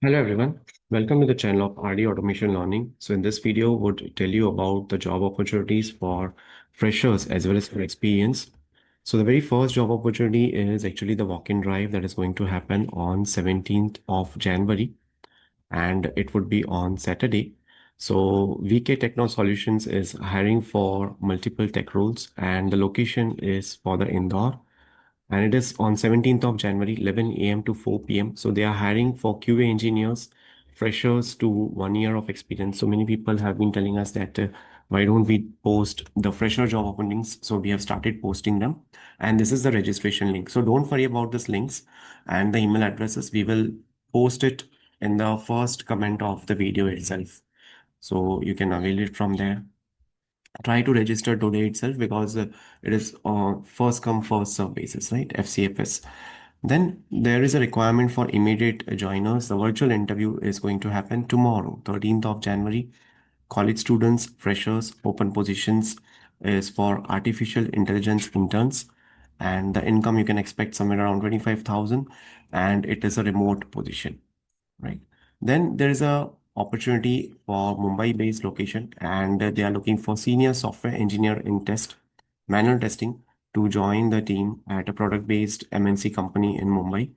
Hello everyone, welcome to the channel of RD Automation Learning. So in this video, would tell you about the job opportunities for freshers as well as for experience. So the very first job opportunity is actually the walk-in drive that is going to happen on 17th of January, and it would be on Saturday. So VK Techno Solutions is hiring for multiple tech roles, and the location is for the Indore, and it is on 17th of January, 11 a.m. to 4 p.m. So they are hiring for QA engineers, freshers to 1 year of experience. So many people have been telling us that why don't we post the fresher job openings? So we have started posting them, and this is the registration link. So don't worry about these links and the email addresses. We will post it in the first comment of the video itself. So you can avail it from there. Try to register today itself because it is first come first serve basis, right? FCFS. Then there is a requirement for immediate joiners. The virtual interview is going to happen tomorrow, 13th of January. College students, freshers, open positions is for artificial intelligence interns, and the income you can expect somewhere around 25,000, and it is a remote position, right? Then there is a opportunity for Mumbai-based location, and they are looking for senior software engineer in manual testing to join the team at a product-based MNC company in Mumbai.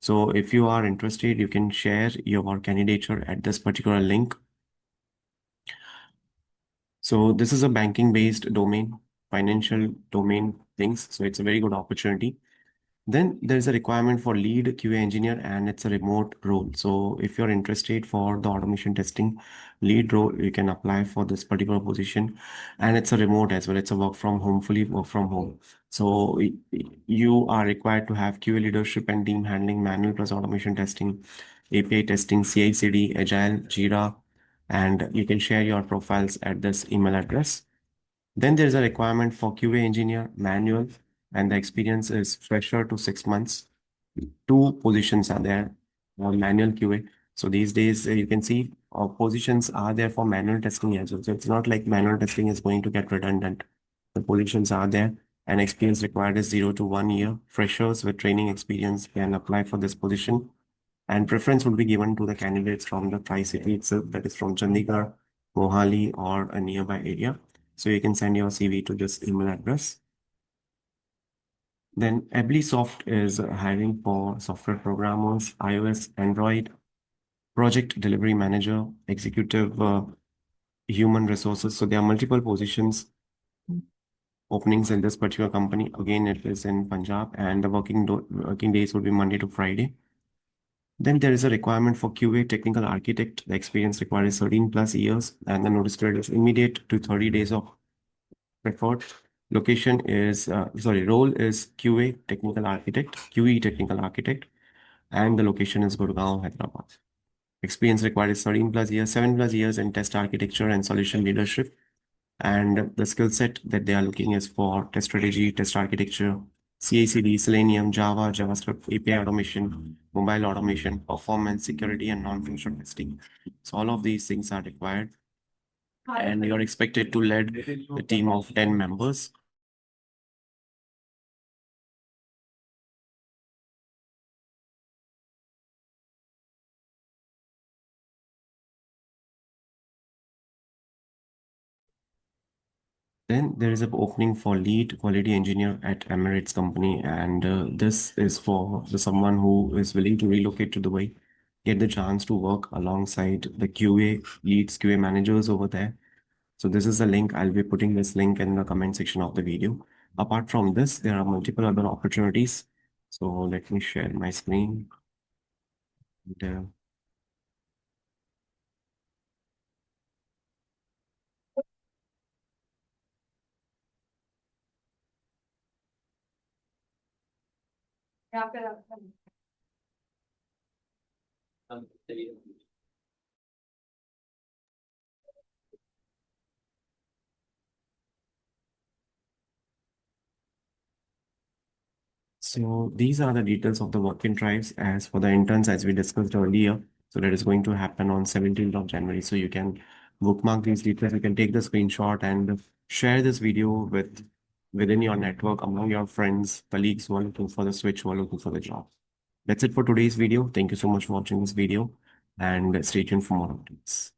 So if you are interested, you can share your candidature at this particular link. So this is a banking-based domain, financial domain things. So it's a very good opportunity. Then there's a requirement for lead QA engineer, and it's a remote role. So if you're interested for the automation testing lead role, you can apply for this particular position. And it's a remote as well. It's a work from home, fully work from home. So you are required to have QA leadership and team handling, manual plus automation testing, API testing, CI/CD, Agile, Jira, and you can share your profiles at this email address. Then there's a requirement for QA engineer, manual, and the experience is fresher to 6 months. Two positions are there for manual QA. So these days you can see positions are there for manual testing as well. So it's not like manual testing is going to get redundant. The positions are there, and experience required is 0 to 1 year. Freshers with training experience can apply for this position, and preference would be given to the candidates from the Tri-City itself, that is from Chandigarh, Mohali, or a nearby area. So you can send your CV to this email address. Then Soft is hiring for software programmers, iOS, Android, project delivery manager, executive human resources. So there are multiple positions openings in this particular company. Again, it is in Punjab, and the working days would be Monday to Friday. Then there is a requirement for QA technical architect. The experience required is 13 plus years, and the notice period is immediate to 30 days of preferred. Location is, role is QA technical architect, QE technical architect, and the location is Gurgaon, Hyderabad. Experience required is 13 plus years, 7 plus years in test architecture and solution leadership. And the skill set that they are looking is for test strategy, test architecture, CI/CD, Selenium, Java, JavaScript, API automation, mobile automation, performance, security, and non-functional testing. So all of these things are required, and you're expected to lead a team of 10 members. Then there is an opening for lead quality engineer at Emirates company, and this is for someone who is willing to relocate to Dubai, get the chance to work alongside the QA leads, QA managers over there. So this is the link. I'll be putting this link in the comment section of the video. Apart from this, there are multiple other opportunities. So let me share my screen. And, So these are the details of the work-in drives as for the interns, as we discussed earlier. So that is going to happen on 17th of January. So you can bookmark these details. You can take the screenshot and share this video within your network among your friends, colleagues who are looking for the switch, who are looking for the job. That's it for today's video. Thank you so much for watching this video. and stay tuned for more updates.